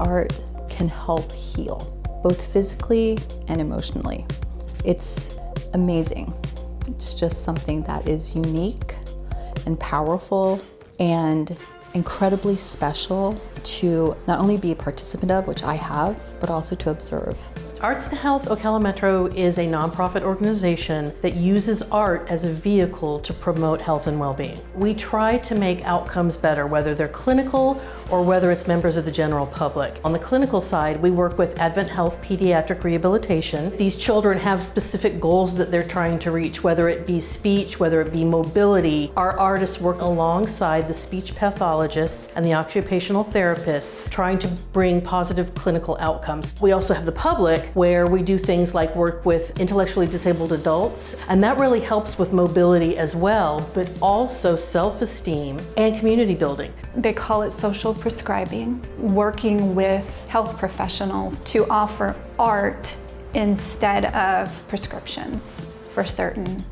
art can help heal, both physically and emotionally. It's amazing. It's just something that is unique and powerful and incredibly special to not only be a participant of, which I have, but also to observe. Arts and Health Ocala Metro is a nonprofit organization that uses art as a vehicle to promote health and well-being. We try to make outcomes better, whether they're clinical or whether it's members of the general public. On the clinical side, we work with Advent Health Pediatric Rehabilitation. These children have specific goals that they're trying to reach, whether it be speech, whether it be mobility. Our artists work alongside the speech pathologists and the occupational therapists, trying to bring positive clinical outcomes. We also have the public, where we do things like work with intellectually disabled adults, and that really helps with mobility as well, but also self-esteem and community building. They call it social prescribing, working with health professionals to offer art instead of prescriptions for certain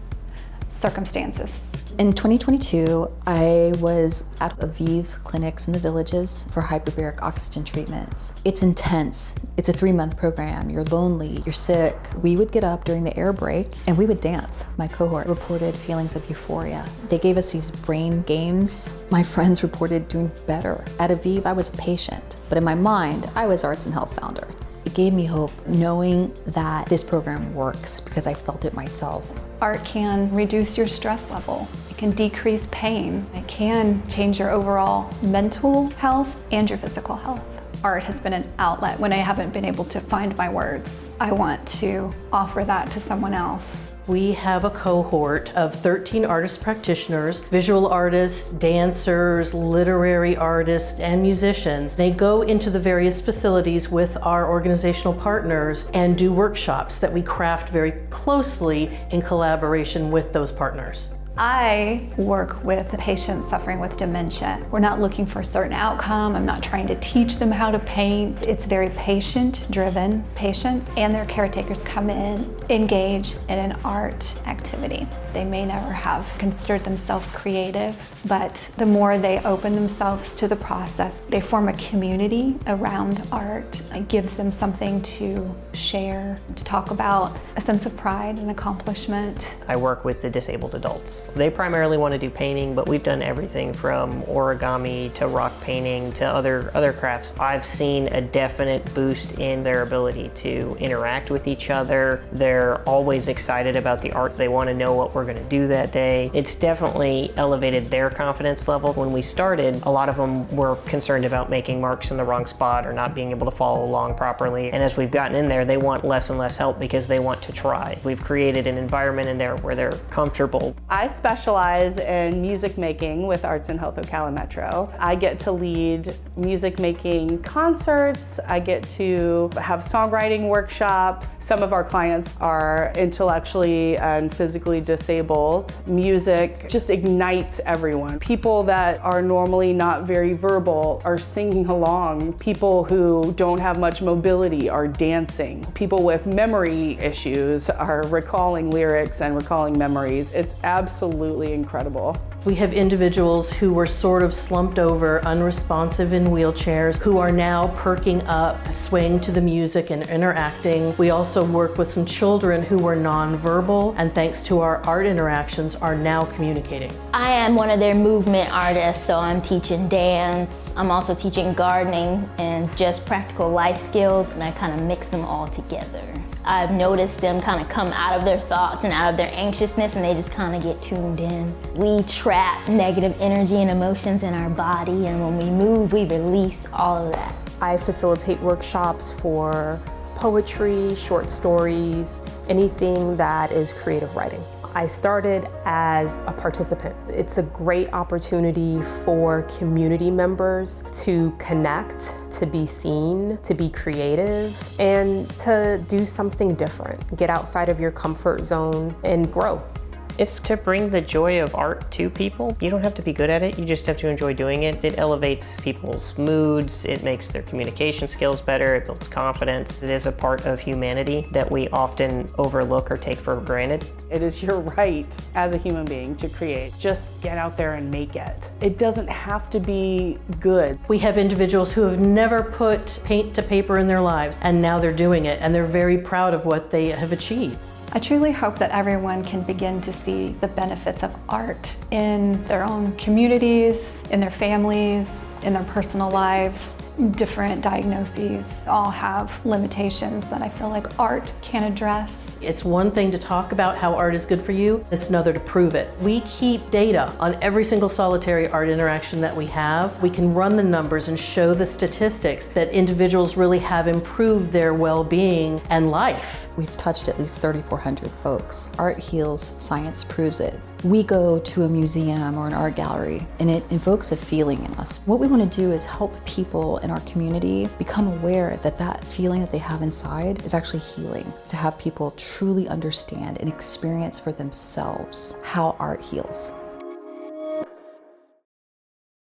circumstances. In 2022, I was at Aviv clinics in the villages for hyperbaric oxygen treatments. It's intense. It's a 3-month program. You're lonely, you're sick. We would get up during the air break and we would dance. My cohort reported feelings of euphoria. They gave us these brain games. My friends reported doing better. At Aviv, I was a patient, but in my mind, I was Arts and Health founder. It gave me hope knowing that this program works because I felt it myself. Art can reduce your stress level. It can decrease pain. It can change your overall mental health and your physical health. Art has been an outlet when I haven't been able to find my words. I want to offer that to someone else. We have a cohort of 13 artist practitioners, visual artists, dancers, literary artists, and musicians. They go into the various facilities with our organizational partners and do workshops that we craft very closely in collaboration with those partners. I work with patients suffering with dementia. We're not looking for a certain outcome. I'm not trying to teach them how to paint. It's very patient-driven. Patients and their caretakers come in, engage in an art activity. They may never have considered themselves creative, but the more they open themselves to the process, they form a community around art. It gives them something to share, to talk about, a sense of pride and accomplishment. I work with the disabled adults. They primarily want to do painting, but we've done everything from origami to rock painting to other crafts. I've seen a definite boost in their ability to interact with each other. They're always excited about the art. They want to know what we're going to do that day. It's definitely elevated their confidence level. When we started, a lot of them were concerned about making marks in the wrong spot or not being able to follow along properly. And as we've gotten in there, they want less and less help because they want to try. We've created an environment in there where they're comfortable. I specialize in music making with Arts and Health Ocala Metro. I get to lead music making concerts. I get to have songwriting workshops. Some of our clients are intellectually and physically disabled. Music just ignites everyone. People that are normally not very verbal are singing along. People who don't have much mobility are dancing. People with memory issues are recalling lyrics and recalling memories. It's absolutely incredible. We have individuals who were sort of slumped over, unresponsive in wheelchairs, who are now perking up, swaying to the music and interacting. We also work with some children who were nonverbal, and thanks to our art interactions, are now communicating. I am one of their movement artists, so I'm teaching dance. I'm also teaching gardening and just practical life skills, and I kind of mix them all together. I've noticed them kind of come out of their thoughts and out of their anxiousness, and they just kind of get tuned in. We trap negative energy and emotions in our body, and when we move, we release all of that. I facilitate workshops for poetry, short stories, anything that is creative writing. I started as a participant. It's a great opportunity for community members to connect, to be seen, to be creative, and to do something different. Get outside of your comfort zone and grow. It's to bring the joy of art to people. You don't have to be good at it, you just have to enjoy doing it. It elevates people's moods, it makes their communication skills better, it builds confidence. It is a part of humanity that we often overlook or take for granted. It is your right as a human being to create. Just get out there and make it. It doesn't have to be good. We have individuals who have never put paint to paper in their lives, and now they're doing it, and they're very proud of what they have achieved. I truly hope that everyone can begin to see the benefits of art in their own communities, in their families, in their personal lives. Different diagnoses all have limitations that I feel like art can address. It's one thing to talk about how art is good for you, it's another to prove it. We keep data on every single solitary art interaction that we have. We can run the numbers and show the statistics that individuals really have improved their well-being and life. We've touched at least 3,400 folks. Art heals, science proves it. We go to a museum or an art gallery and it invokes a feeling in us. What we want to do is help people in our community become aware that that feeling that they have inside is actually healing. It's to have people truly understand and experience for themselves how art heals.